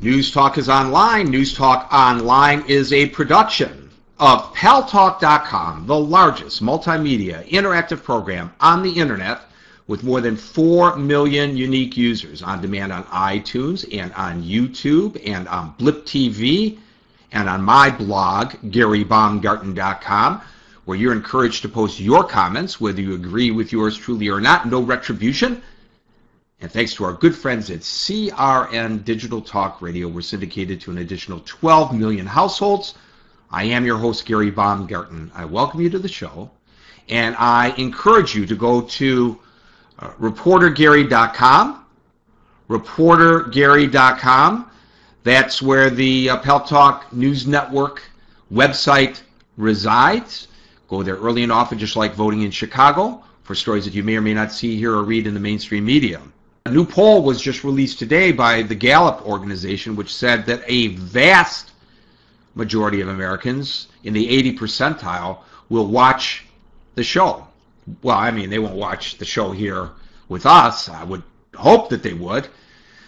News Talk is online. News Talk Online is a production of paltalk.com, the largest multimedia interactive program on the internet with more than 4 million unique users on demand on iTunes and on YouTube and on Blip TV and on my blog, GaryBaumgarten.com, where you're encouraged to post your comments, whether you agree with yours truly or not. No retribution. And thanks to our good friends at CRN Digital Talk Radio, we're syndicated to an additional 12 million households. I am your host, Gary Baumgarten. I welcome you to the show, and I encourage you to go to reportergary.com, reportergary.com. That's where the Pal Talk News Network website resides. Go there early and often, just like voting in Chicago, for stories that you may or may not see, hear, or read in the mainstream media. A new poll was just released today by the Gallup organization, which said that a vast majority of Americans in the 80 percentile will watch the show. Well, I mean, they won't watch the show here with us. I would hope that they would.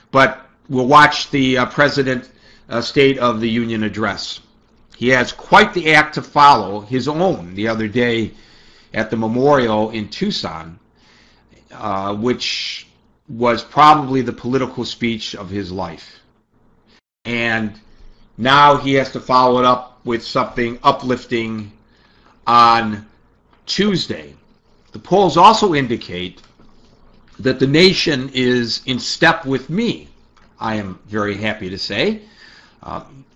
But will watch the President State of the Union address. He has quite the act to follow, his own, the other day at the memorial in Tucson, which was probably the political speech of his life. And now he has to follow it up with something uplifting on Tuesday. The polls also indicate that the nation is in step with me, I am very happy to say.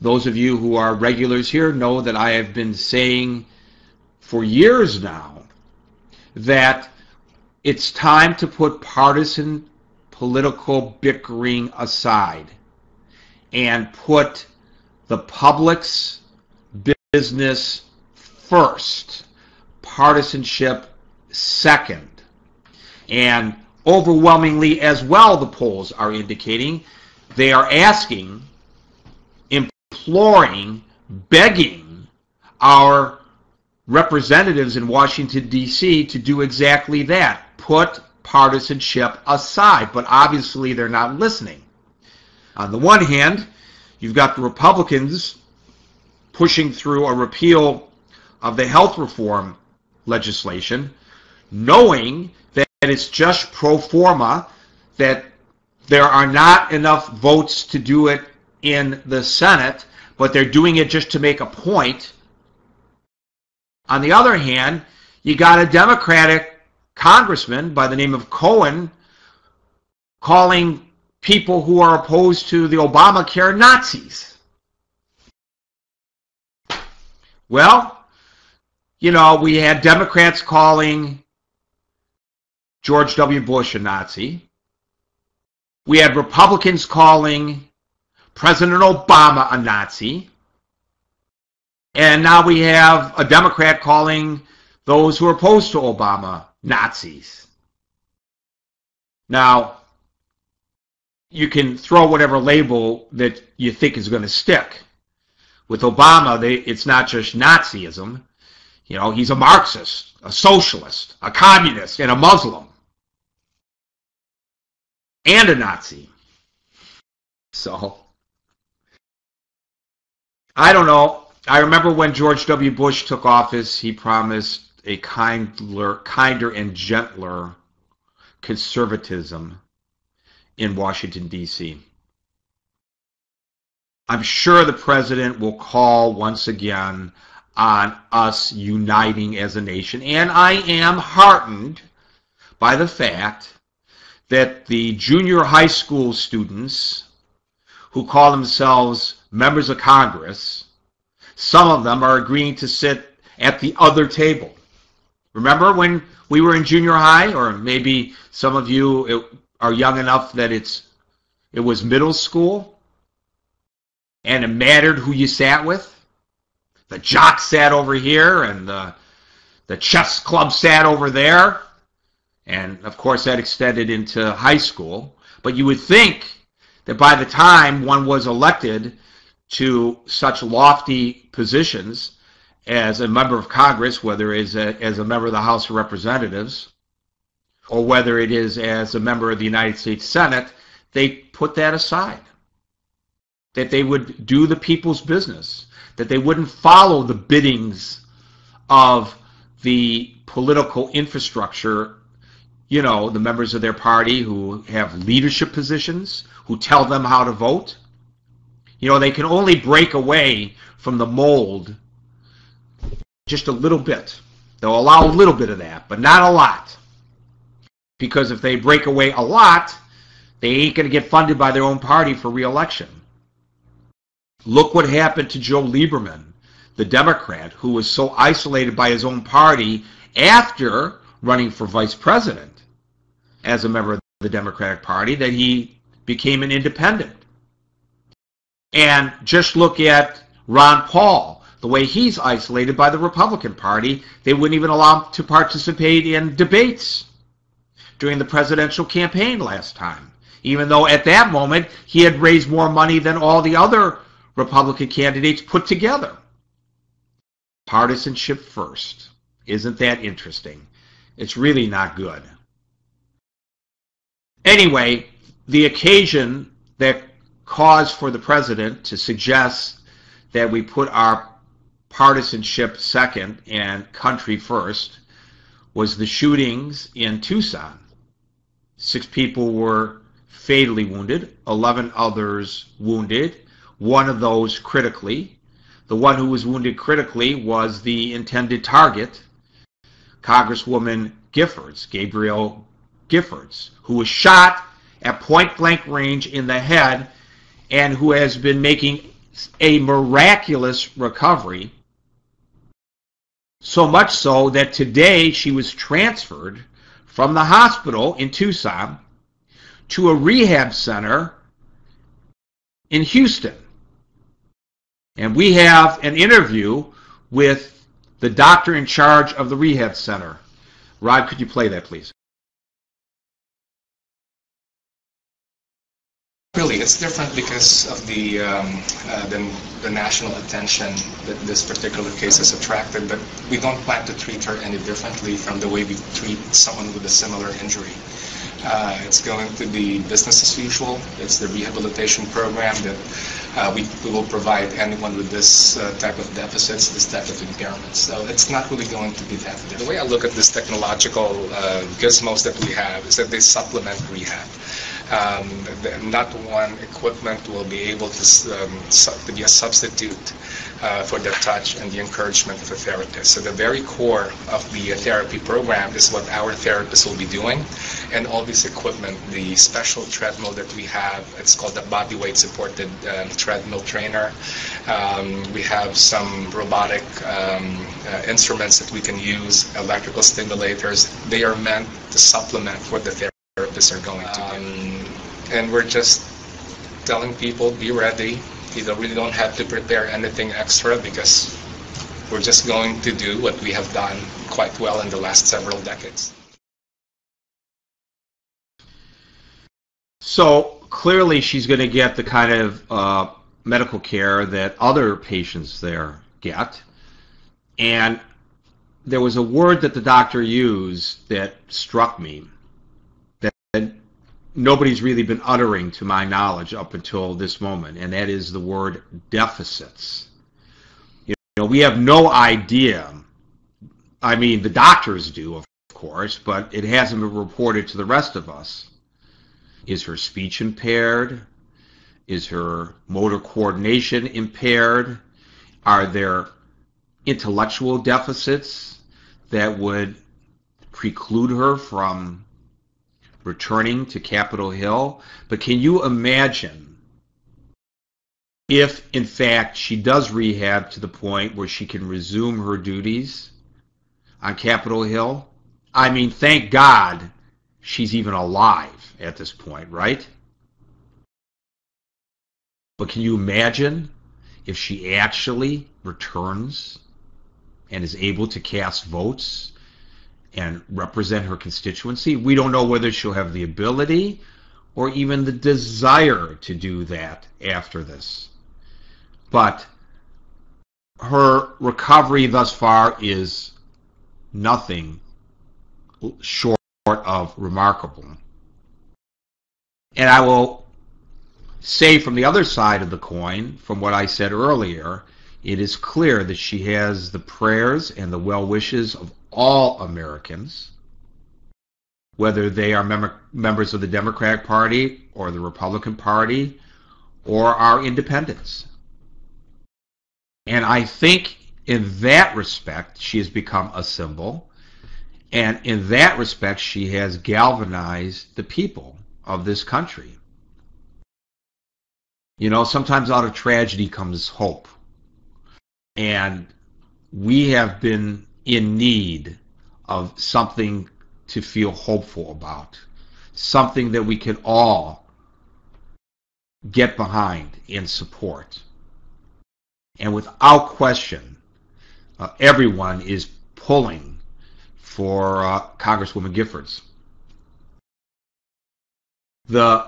Those of you who are regulars here know that I have been saying for years now that it's time to put partisan political bickering aside and put the public's business first, partisanship second. And overwhelmingly as well, the polls are indicating, they are asking, imploring, begging our representatives in Washington, D.C. to do exactly that, put partisanship aside. But obviously they're not listening. On the one hand, you've got the Republicans pushing through a repeal of the health reform legislation, knowing that it's just pro forma, that there are not enough votes to do it in the Senate, but they're doing it just to make a point. On the other hand, you got a Democratic congressman by the name of Cohen calling people who are opposed to the Obamacare Nazis. Well, you know, we had Democrats calling George W. Bush a Nazi. We had Republicans calling President Obama a Nazi. And now we have a Democrat calling those who are opposed to Obama Nazis. Now, you can throw whatever label that you think is going to stick. With Obama, it's not just Nazism. You know, he's a Marxist, a socialist, a communist, and a Muslim. And a Nazi. So, I don't know. I remember when George W. Bush took office, he promised a kinder and gentler conservatism in Washington, D.C. I'm sure the president will call once again on us uniting as a nation, and I am heartened by the fact that the junior high school students who call themselves members of Congress, some of them are agreeing to sit at the other table. Remember when we were in junior high, or maybe some of you are young enough that it was middle school, and it mattered who you sat with? The jock sat over here, and the chess club sat over there. And, of course, that extended into high school. But you would think that by the time one was elected to such lofty positions as a member of Congress, whether it is as a member of the House of Representatives, or whether it is as a member of the United States Senate, they put that aside. that they would do the people's business, that they wouldn't follow the biddings of the political infrastructure, you know, the members of their party who have leadership positions, who tell them how to vote. You know, they can only break away from the mold just a little bit. They'll allow a little bit of that, but not a lot. Because if they break away a lot, they ain't going to get funded by their own party for re-election. Look what happened to Joe Lieberman, the Democrat, who was so isolated by his own party after running for vice president as a member of the Democratic Party that he became an independent. And just look at Ron Paul, the way he's isolated by the Republican Party. They wouldn't even allow him to participate in debates during the presidential campaign last time, even though at that moment he had raised more money than all the other Republican candidates put together. Partisanship first. Isn't that interesting? It's really not good. Anyway, the occasion that caused for the president to suggest that we put our partisanship second and country first was the shootings in Tucson. 6 people were fatally wounded, 11 others wounded, one of those critically. The one who was wounded critically was the intended target, Congresswoman Giffords, Gabrielle Giffords, who was shot at point-blank range in the head and who has been making a miraculous recovery, so much so that today she was transferred from the hospital in Tucson to a rehab center in Houston. And we have an interview with the doctor in charge of the rehab center. Rod, could you play that, please? Really, it's different because of the national attention that this particular case has attracted, but we don't plan to treat her any differently from the way we treat someone with a similar injury. It's going to be business as usual. It's the rehabilitation program that we will provide anyone with this type of deficits, this type of impairments. So it's not really going to be that different. The way I look at this technological gizmos that we have is that they supplement rehab. Not one equipment will be able to be a substitute for the touch and the encouragement of a therapist. So the very core of the therapy program is what our therapists will be doing, and all this equipment, the special treadmill that we have, it's called the body weight supported treadmill trainer. We have some robotic instruments that we can use, electrical stimulators. They are meant to supplement what the therapists are going to do. And we're just telling people, be ready. You really don't have to prepare anything extra because we're just going to do what we have done quite well in the last several decades. So clearly she's going to get the kind of medical care that other patients there get. And there was a word that the doctor used that struck me that nobody's really been uttering to my knowledge up until this moment, and that is the word deficits. You know, we have no idea. I mean, the doctors do, of course, but it hasn't been reported to the rest of us. Is her speech impaired? Is her motor coordination impaired? Are there intellectual deficits that would preclude her from returning to Capitol Hill? But can you imagine if, in fact, she does rehab to the point where she can resume her duties on Capitol Hill? I mean, thank God she's even alive at this point, right? But can you imagine if she actually returns and is able to cast votes and represent her constituency? We don't know whether she'll have the ability or even the desire to do that after this. But her recovery thus far is nothing short of remarkable. And I will say from the other side of the coin, from what I said earlier, it is clear that she has the prayers and the well wishes of all Americans, whether they are members of the Democratic Party or the Republican Party or are independents. And I think in that respect, she has become a symbol. And in that respect, she has galvanized the people of this country. You know, sometimes out of tragedy comes hope. And we have been in need of something to feel hopeful about, something that we can all get behind and support. And without question, everyone is pulling for Congresswoman Giffords. The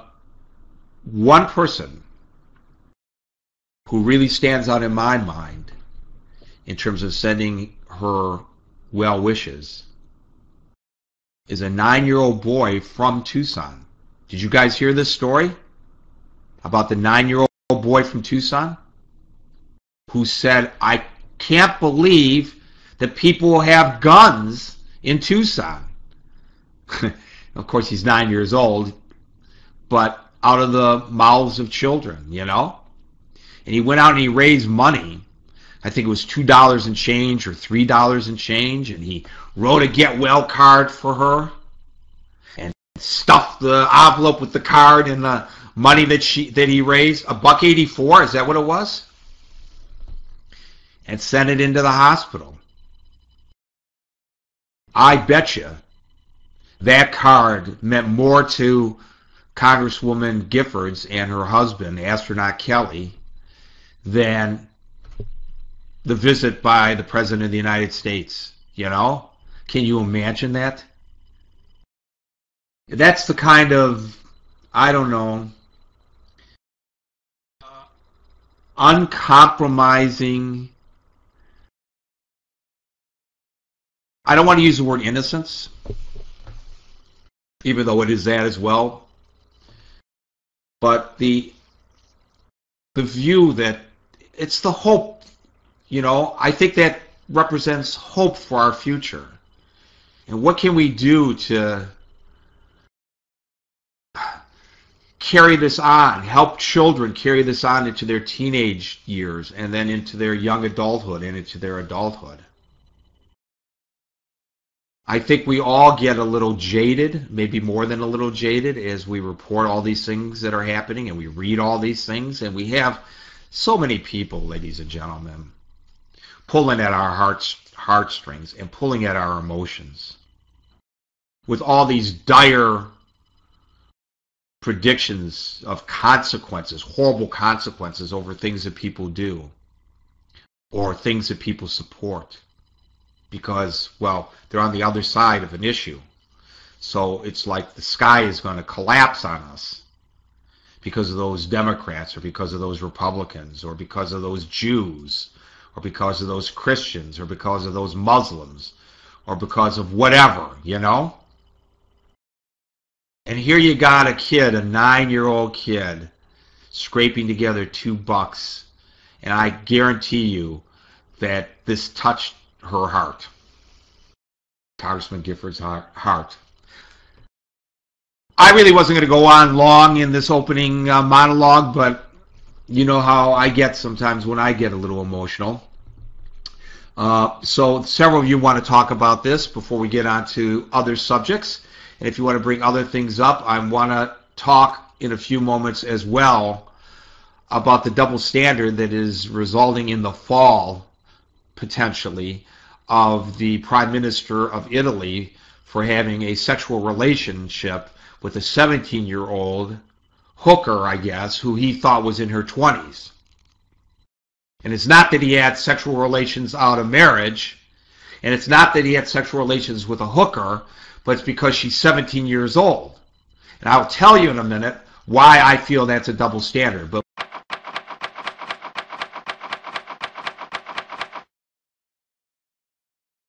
one person who really stands out in my mind in terms of sending her well wishes is a 9-year-old boy from Tucson. Did you guys hear this story about the 9-year-old boy from Tucson who said, "I can't believe that people have guns in Tucson"? Of course, he's 9 years old, but out of the mouths of children, you know? And he went out and he raised money. I think it was $2 and change or $3 and change, and he wrote a get well card for her and stuffed the envelope with the card and the money that he raised, $1.84, is that what it was? And sent it into the hospital. I bet you that card meant more to Congresswoman Giffords and her husband, Astronaut Kelly, than the visit by the President of the United States. You know? Can you imagine that? That's the kind of, I don't know, uncompromising, I don't want to use the word innocence, even though it is that as well, but the view that it's the hope, you know, I think that represents hope for our future. And what can we do to carry this on, help children carry this on into their teenage years and then into their young adulthood and into their adulthood? I think we all get a little jaded, maybe more than a little jaded, as we report all these things that are happening and we read all these things, and we have so many people, ladies and gentlemen, pulling at our heartstrings and pulling at our emotions with all these dire predictions of consequences, horrible consequences over things that people do or things that people support because, well, they're on the other side of an issue. So it's like the sky is going to collapse on us because of those Democrats or because of those Republicans or because of those Jews or because of those Christians or because of those Muslims or because of whatever, you know? And here you got a kid, a 9-year-old kid, scraping together $2, and I guarantee you that this touched her heart, Congressman Giffords' heart. I really wasn't going to go on long in this opening monologue, but you know how I get sometimes when I get a little emotional. So several of you want to talk about this before we get on to other subjects. And if you want to bring other things up, I want to talk in a few moments as well about the double standard that is resulting in the fall, potentially, of the Prime Minister of Italy for having a sexual relationship with a 17-year-old hooker, I guess, who he thought was in her 20s. And it's not that he had sexual relations out of marriage, and it's not that he had sexual relations with a hooker, but it's because she's 17 years old. And I'll tell you in a minute why I feel that's a double standard. But